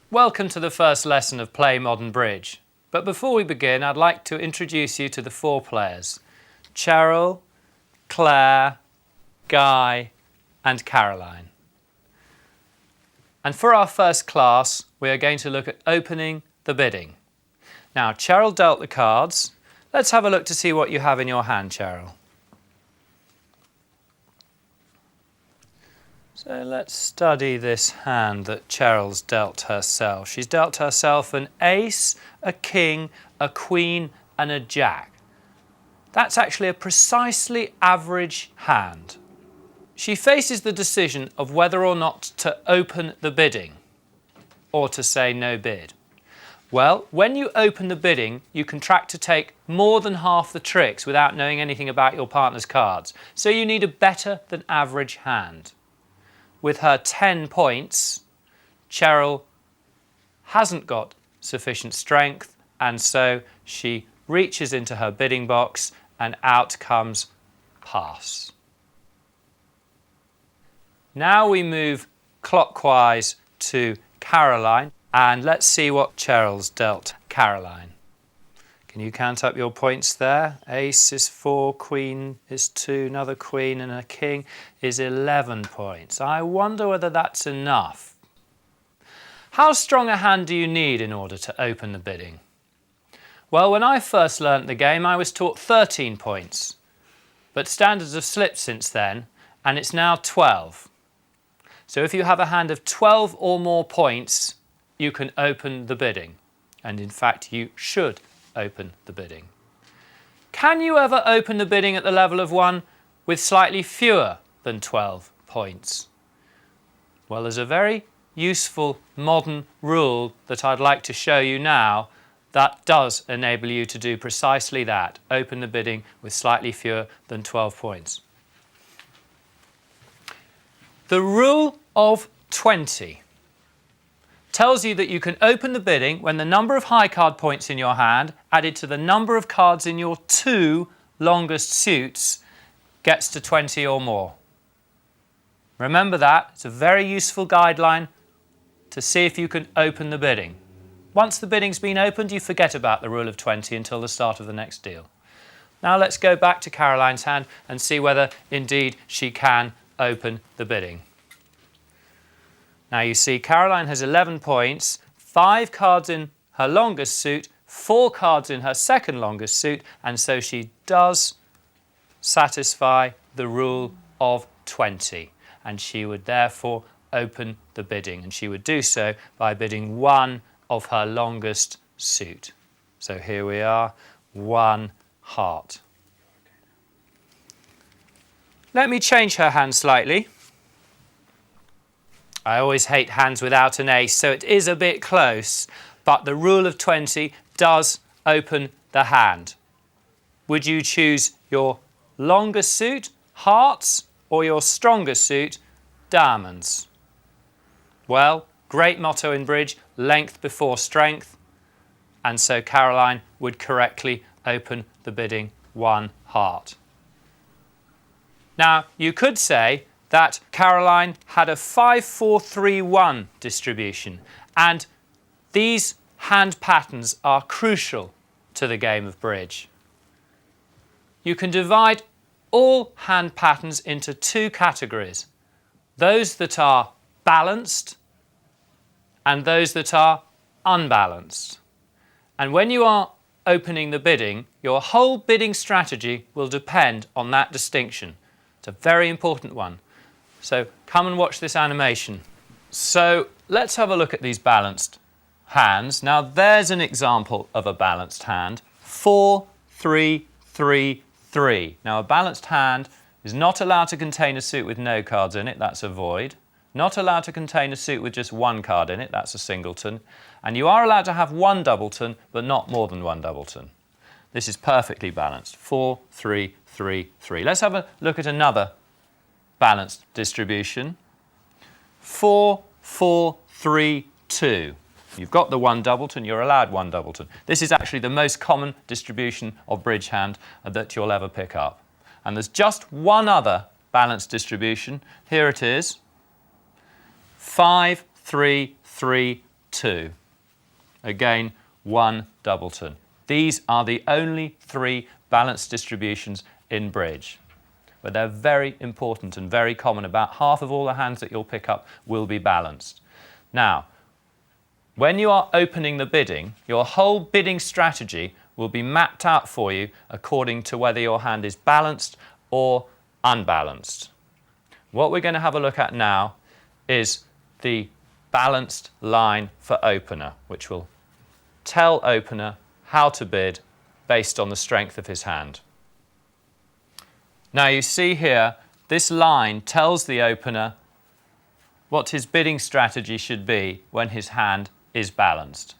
Welcome to the first lesson of Play Modern Bridge. But before we begin, I'd like to introduce you to the four players: Cheryl, Claire, Guy and Caroline. And for our first class, we are going to look at opening the bidding. Now, Cheryl dealt the cards. Let's have a look to see what you have in your hand, Cheryl. So let's study this hand that Cheryl's dealt herself. She's dealt herself an ace, a king, a queen and a jack. That's actually a precisely average hand. She faces the decision of whether or not to open the bidding or to say no bid. Well, when you open the bidding, you contract to take more than half the tricks without knowing anything about your partner's cards. So you need a better than average hand. With her 10 points, Cheryl hasn't got sufficient strength, and so she reaches into her bidding box and out comes pass. Now we move clockwise to Caroline, and let's see what Cheryl's dealt Caroline. Can you count up your points there? Ace is 4, queen is 2, another queen and a king is 11 points. I wonder whether that's enough. How strong a hand do you need in order to open the bidding? Well, when I first learnt the game, I was taught 13 points. But standards have slipped since then, and it's now 12. So if you have a hand of 12 or more points, you can open the bidding. And in fact, you should open the bidding. Can you ever open the bidding at the level of one with slightly fewer than 12 points? Well, there's a very useful modern rule that I'd like to show you now that does enable you to do precisely that, open the bidding with slightly fewer than 12 points. The rule of 20 tells you that you can open the bidding when the number of high card points in your hand added to the number of cards in your 2 longest suits gets to 20 or more. Remember that. It's a very useful guideline to see if you can open the bidding. Once the bidding's been opened, you forget about the rule of 20 until the start of the next deal. Now let's go back to Caroline's hand and see whether indeed she can open the bidding. Now you see Caroline has 11 points, 5 cards in her longest suit, 4 cards in her second longest suit, and so she does satisfy the rule of 20. And she would therefore open the bidding, and she would do so by bidding 1 of her longest suit. So here we are, 1 heart. Let me change her hand slightly. I always hate hands without an ace, so it is a bit close, but the rule of 20 does open the hand. Would you choose your longest suit, hearts, or your strongest suit, diamonds? Well, great motto in bridge, length before strength, and so Caroline would correctly open the bidding 1 heart. Now, you could say that Caroline had a 5-4-3-1 distribution, and these hand patterns are crucial to the game of bridge. You can divide all hand patterns into 2 categories: those that are balanced and those that are unbalanced. And when you are opening the bidding, your whole bidding strategy will depend on that distinction. It's a very important one. So come and watch this animation. So let's have a look at these balanced hands. Now there's an example of a balanced hand. 4, 3, 3, 3. Now a balanced hand is not allowed to contain a suit with no cards in it. That's a void. Not allowed to contain a suit with just 1 card in it. That's a singleton. And you are allowed to have 1 doubleton, but not more than 1 doubleton. This is perfectly balanced. 4, 3, 3, 3. Let's have a look at another balanced distribution. 4, 4, 3, 2. You've got the 1 doubleton, you're allowed 1 doubleton. This is actually the most common distribution of bridge hand that you'll ever pick up. And there's just one other balanced distribution. Here it is. 5, 3, 3, 2. Again, 1 doubleton. These are the only 3 balanced distributions in bridge. But they're very important and very common. About half of all the hands that you'll pick up will be balanced. Now, when you are opening the bidding, your whole bidding strategy will be mapped out for you according to whether your hand is balanced or unbalanced. What we're going to have a look at now is the balanced line for opener, which will tell opener how to bid based on the strength of his hand. Now you see here, this line tells the opener what his bidding strategy should be when his hand is balanced.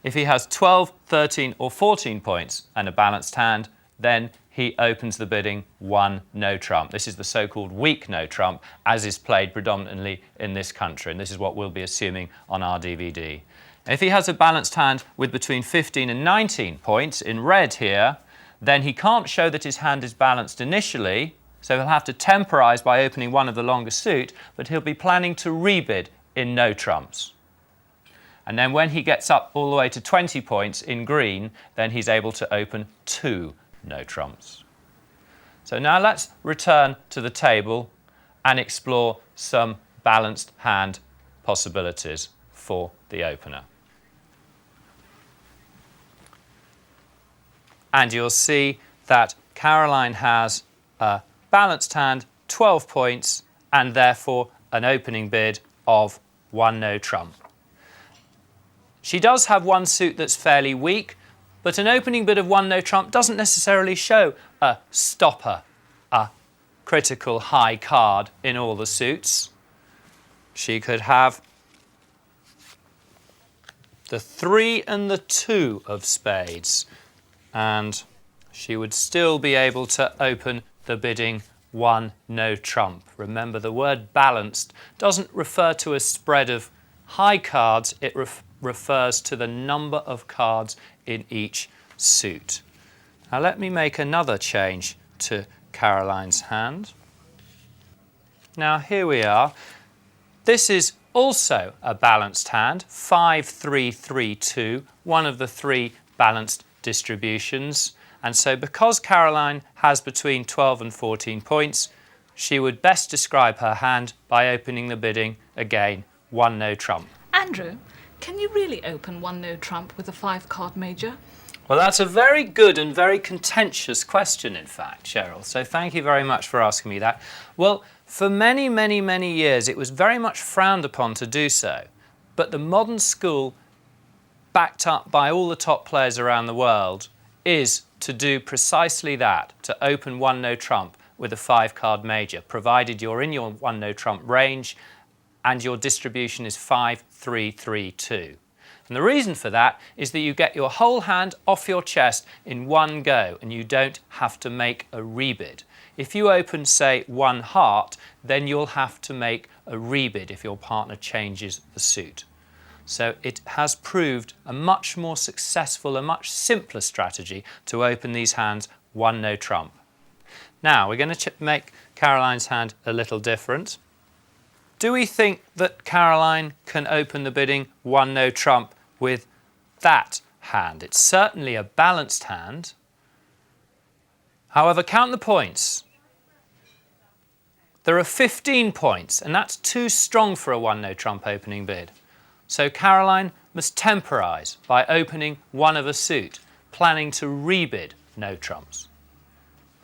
If he has 12, 13 or 14 points and a balanced hand, then he opens the bidding 1 no trump. This is the so-called weak no trump, as is played predominantly in this country, and this is what we'll be assuming on our DVD. If he has a balanced hand with between 15 and 19 points, in red here, then he can't show that his hand is balanced initially, so he'll have to temporise by opening one of the longer suit, but he'll be planning to rebid in no trumps. And then when he gets up all the way to 20 points in green, then he's able to open 2 no trumps. So now let's return to the table and explore some balanced hand possibilities for the opener. And you'll see that Caroline has a balanced hand, 12 points, and therefore an opening bid of 1 no trump. She does have one suit that's fairly weak, but an opening bid of 1 no trump doesn't necessarily show a stopper, a critical high card in all the suits. She could have the 3 and the 2 of spades, and she would still be able to open the bidding 1 no trump. Remember, the word balanced doesn't refer to a spread of high cards, it refers to the number of cards in each suit. Now let me make another change to Caroline's hand. Now here we are. This is also a balanced hand, 5, 3, 3, 2, one of the 3 balanced distributions. And so because Caroline has between 12 and 14 points, she would best describe her hand by opening the bidding again 1 no trump. Andrew, can you really open 1 no trump with a 5-card major? Well, that's a very good and very contentious question, in fact, Cheryl. So thank you very much for asking me that. Well, for many, many, many years, it was very much frowned upon to do so. But the modern school, backed up by all the top players around the world, is to do precisely that, to open 1 no trump with a 5-card major, provided you're in your 1 no trump range and your distribution is 5, 3, 3, 2. And the reason for that is that you get your whole hand off your chest in one go and you don't have to make a rebid. If you open, say, 1 heart, then you'll have to make a rebid if your partner changes the suit. So it has proved a much more successful, a much simpler strategy to open these hands 1 no trump. Now we're going to make Caroline's hand a little different. Do we think that Caroline can open the bidding 1 no trump with that hand? It's certainly a balanced hand. However, count the points. There are 15 points, and that's too strong for a 1 no trump opening bid. So Caroline must temporise by opening one of a suit, planning to rebid no trumps.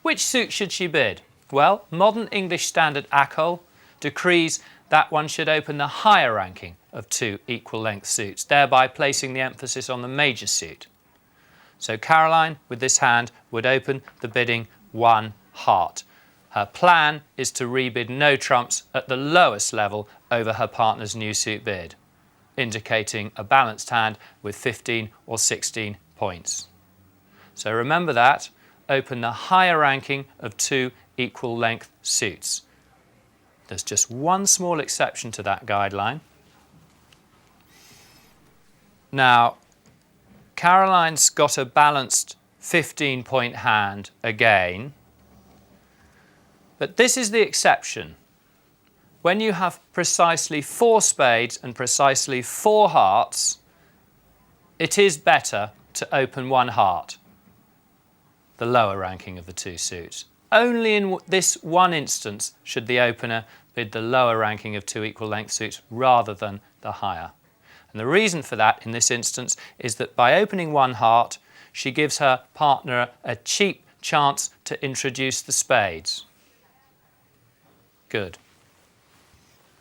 Which suit should she bid? Well, modern English standard ACOL decrees that one should open the higher ranking of 2 equal length suits, thereby placing the emphasis on the major suit. So Caroline, with this hand, would open the bidding 1 heart. Her plan is to rebid no trumps at the lowest level over her partner's new suit bid, indicating a balanced hand with 15 or 16 points. So remember that, open the higher ranking of 2 equal length suits. There's just one small exception to that guideline. Now, Caroline's got a balanced 15-point hand again, But this is the exception. When you have precisely 4 spades and precisely 4 hearts, it is better to open 1 heart, the lower ranking of the 2 suits. Only in this one instance should the opener bid the lower ranking of 2 equal length suits rather than the higher. And the reason for that in this instance is that by opening 1 heart, she gives her partner a cheap chance to introduce the spades. Good.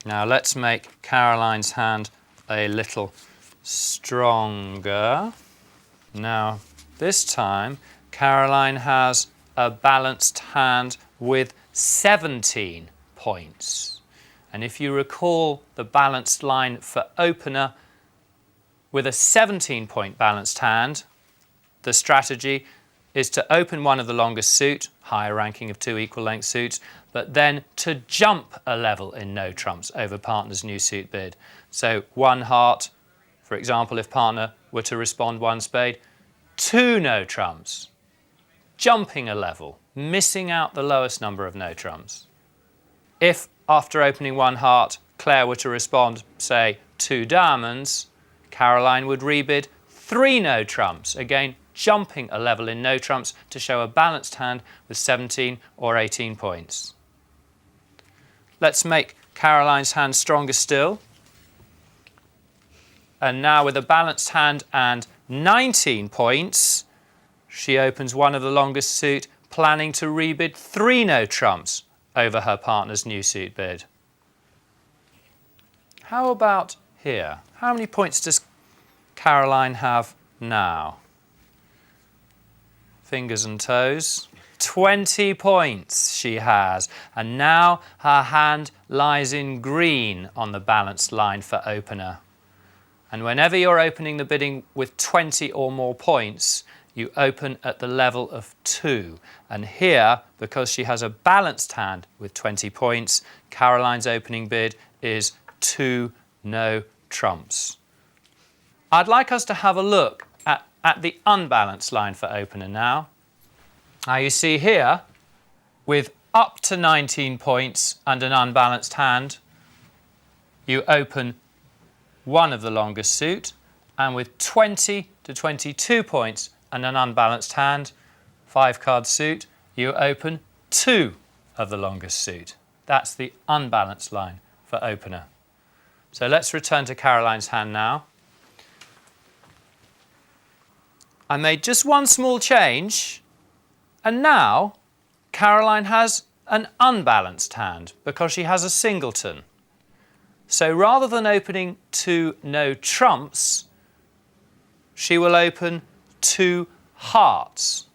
Now let's make Caroline's hand a little stronger. Now this time Caroline has a balanced hand with 17 points. And if you recall the balanced line for opener, with a 17-point balanced hand, the strategy is to open one of the longest suit, higher ranking of 2 equal length suits, but then to jump a level in no trumps over partner's new suit bid. So 1 heart, for example, if partner were to respond 1 spade, 2 no trumps, jumping a level, missing out the lowest number of no trumps. If after opening 1 heart, Claire were to respond, say, 2 diamonds, Caroline would rebid 3 no trumps, again jumping a level in no trumps to show a balanced hand with 17 or 18 points. Let's make Caroline's hand stronger still. And now with a balanced hand and 19 points, she opens one of the longest suit, planning to rebid 3 no trumps over her partner's new suit bid. How about here? How many points does Caroline have now? Fingers and toes. 20 points she has. And now her hand lies in green on the balanced line for opener. And whenever you're opening the bidding with 20 or more points, you open at the level of 2. And here, because she has a balanced hand with 20 points, Caroline's opening bid is 2 no trumps. I'd like us to have a look at the unbalanced line for opener now. Now you see here, with up to 19 points and an unbalanced hand, you open one of the longest suit, and with 20 to 22 points and an unbalanced hand, 5-card suit, you open 2 of the longest suit. That's the unbalanced line for opener. So let's return to Caroline's hand now. I made just one small change, and now Caroline has an unbalanced hand because she has a singleton. So rather than opening 2 no trumps, she will open 2 hearts.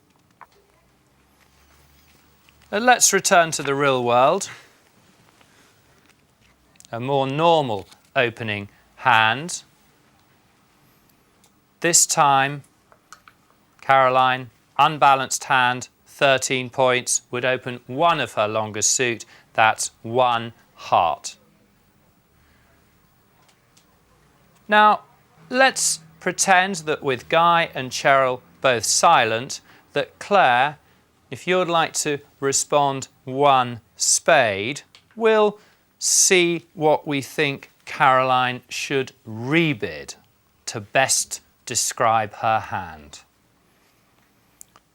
And let's return to the real world. A more normal opening hand. This time, Caroline, unbalanced hand, 13 points, would open one of her longest suit, that's 1 heart. Now, let's pretend that with Guy and Cheryl both silent, that Claire, if you'd like to respond 1 spade, will see what we think Caroline should rebid to best describe her hand.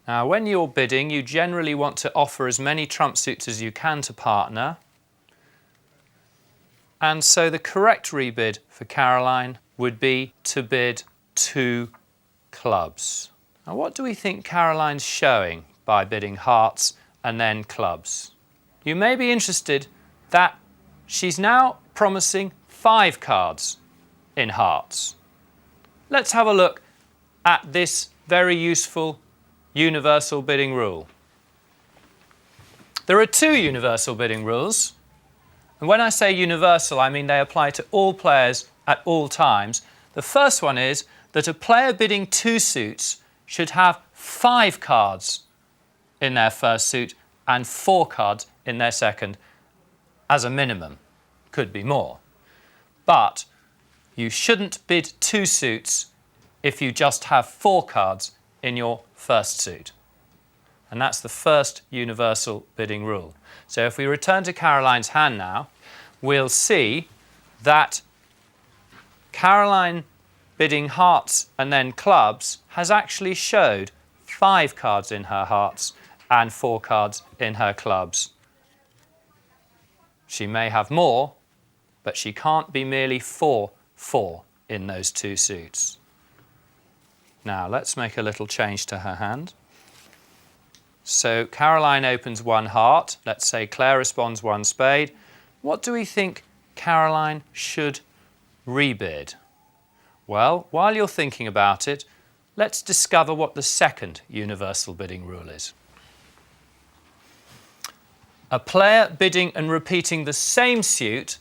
Now, when you're bidding, you generally want to offer as many trump suits as you can to partner. And so the correct rebid for Caroline would be to bid 2 clubs. Now, what do we think Caroline's showing by bidding hearts and then clubs? You may be interested that she's now promising 5 cards in hearts. Let's have a look at this very useful universal bidding rule. There are 2 universal bidding rules. And when I say universal, I mean they apply to all players at all times. The first one is that a player bidding 2 suits should have 5 cards in their first suit and 4 cards in their second as a minimum. Could be more. But you shouldn't bid 2 suits if you just have 4 cards in your first suit. And that's the first universal bidding rule. So if we return to Caroline's hand now, we'll see that Caroline bidding hearts and then clubs has actually showed 5 cards in her hearts and 4 cards in her clubs. She may have more, but she can't be merely 4-4 in those 2 suits. Now let's make a little change to her hand. So Caroline opens 1 heart. Let's say Claire responds 1 spade. What do we think Caroline should rebid? Well, while you're thinking about it, let's discover what the second universal bidding rule is. A player bidding and repeating the same suit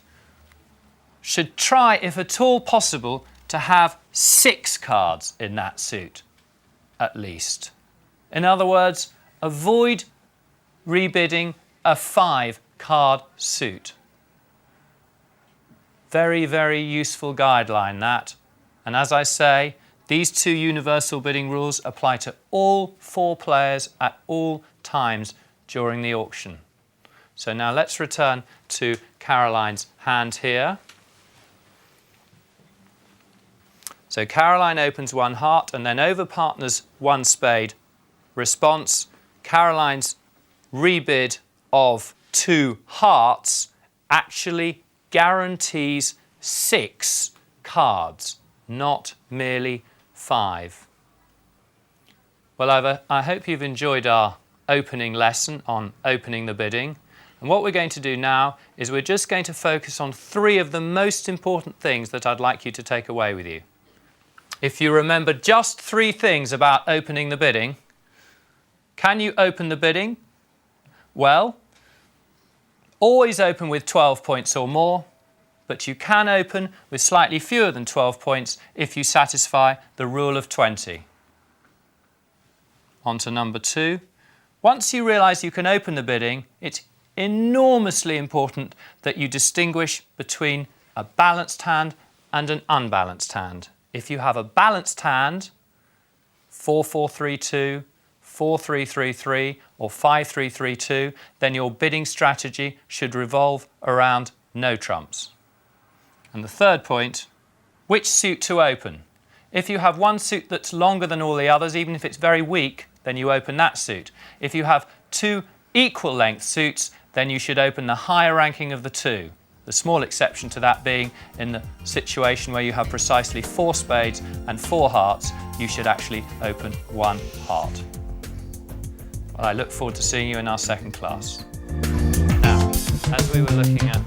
should try, if at all possible, to have 6 cards in that suit, at least. In other words, avoid rebidding a 5-card suit. Very, very useful guideline, that. And as I say, these 2 universal bidding rules apply to all 4 players at all times during the auction. So now let's return to Caroline's hand here. So Caroline opens 1 heart and then over partners 1 spade. Response, Caroline's rebid of 2 hearts actually guarantees 6 cards, not merely 5. Well, I hope you've enjoyed our opening lesson on opening the bidding. And what we're going to do now is we're just going to focus on 3 of the most important things that I'd like you to take away with you. If you remember just 3 things about opening the bidding, can you open the bidding? Well, always open with 12 points or more, but you can open with slightly fewer than 12 points if you satisfy the rule of 20. On to number 2. Once you realise you can open the bidding, it's enormously important that you distinguish between a balanced hand and an unbalanced hand. If you have a balanced hand, 4-4-3-2, 4-3-3-3 or 5-3-3-2, then your bidding strategy should revolve around no trumps. And the third point, which suit to open? If you have one suit that's longer than all the others, even if it's very weak, then you open that suit. If you have 2 equal length suits, then you should open the higher ranking of the 2. The small exception to that being in the situation where you have precisely 4 spades and 4 hearts, you should actually open 1 heart. Well, I look forward to seeing you in our second class. Now, as we were looking at